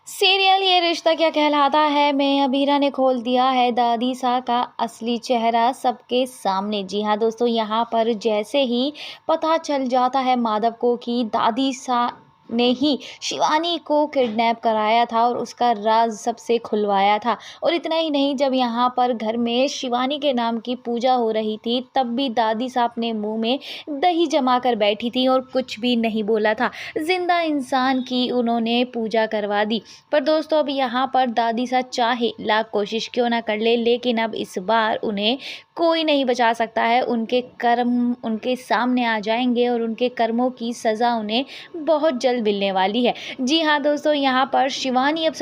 Serial ये रिश्ता क्या कहलाता है में अबीरा ने खोल दिया है दादी सा का असली चेहरा सबके सामने। जी हाँ दोस्तों, यहाँ पर जैसे ही पता चल जाता है माधव को कि दादी सा ने ही शिवानी को किडनैप कराया था और उसका राज सबसे खुलवाया था। और इतना ही नहीं, जब यहाँ पर घर में शिवानी के नाम की पूजा हो रही थी तब भी दादी सा अपने मुंह में दही जमा कर बैठी थी और कुछ भी नहीं बोला था। जिंदा इंसान की उन्होंने पूजा करवा दी। पर दोस्तों, अब यहाँ पर दादी सा चाहे लाख कोशिश क्यों ना कर ले, लेकिन अब इस बार उन्हें कोई नहीं बचा सकता है। उनके कर्म उनके सामने आ जाएंगे और उनके कर्मों की सज़ा उन्हें बहुत जल्द मिलने वाली है। जी हाँ दोस्तों, यहाँ पर शिवानी अब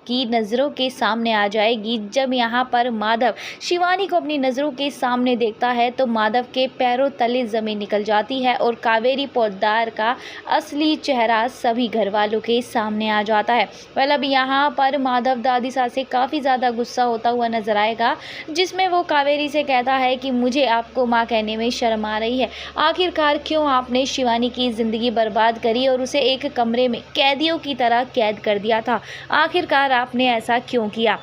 की नज़रों के सामने आ जाएगी। जब यहाँ पर माधव शिवानी को अपनी नज़रों के सामने देखता है तो माधव के पैरों तले ज़मीन निकल जाती है और कावेरी पोद्दार का असली चेहरा सभी घर वालों के सामने आ जाता है। अब यहाँ पर माधव दादी सास से काफ़ी ज़्यादा गुस्सा होता हुआ नजर आएगा, जिसमें वो कावेरी से कहता है कि मुझे आपको माँ कहने में शर्म आ रही है। आखिरकार क्यों आपने शिवानी की ज़िंदगी बर्बाद करी और उसे एक कमरे में कैदियों की तरह कैद कर दिया था? आखिरकार आपने ऐसा क्यों किया?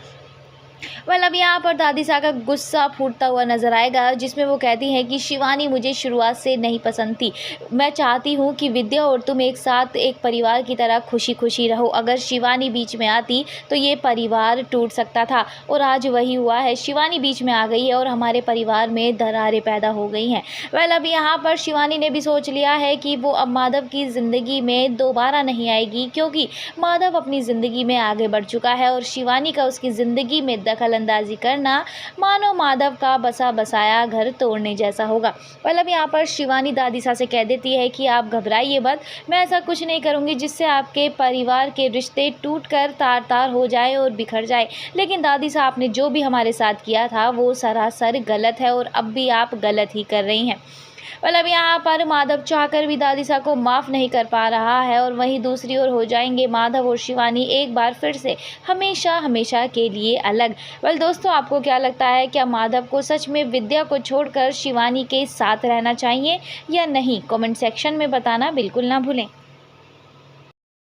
अब यहाँ पर दादी सा का गुस्सा फूटता हुआ नजर आएगा, जिसमें वो कहती हैं कि शिवानी मुझे शुरुआत से नहीं पसंद थी। मैं चाहती हूँ कि विद्या और तुम एक साथ एक परिवार की तरह खुशी खुशी रहो। अगर शिवानी बीच में आती तो ये परिवार टूट सकता था और आज वही हुआ है। शिवानी बीच में आ गई है और हमारे परिवार में दरारें पैदा हो गई हैं। अब यहाँ पर शिवानी ने भी सोच लिया है कि वो अब माधव की ज़िंदगी में दोबारा नहीं आएगी, क्योंकि माधव अपनी ज़िंदगी में आगे बढ़ चुका है और शिवानी का उसकी ज़िंदगी में दखल अंदाजी करना मानो माधव का बसा बसाया घर तोड़ने जैसा होगा। अब यहाँ पर शिवानी दादी सा से कह देती है कि आप घबराइए मत, मैं ऐसा कुछ नहीं करूँगी जिससे आपके परिवार के रिश्ते टूटकर तार तार हो जाए और बिखर जाए। लेकिन दादी साहब ने जो भी हमारे साथ किया था वो सरासर गलत है और अब भी आप गलत ही कर रही हैं। अब यहाँ पर माधव चाहकर भी दादी साहब को माफ़ नहीं कर पा रहा है और वहीं दूसरी ओर हो जाएंगे माधव और शिवानी एक बार फिर से हमेशा हमेशा के लिए अलग। दोस्तों, आपको क्या लगता है, क्या माधव को सच में विद्या को छोड़कर शिवानी के साथ रहना चाहिए या नहीं? कमेंट सेक्शन में बताना बिल्कुल ना भूलें।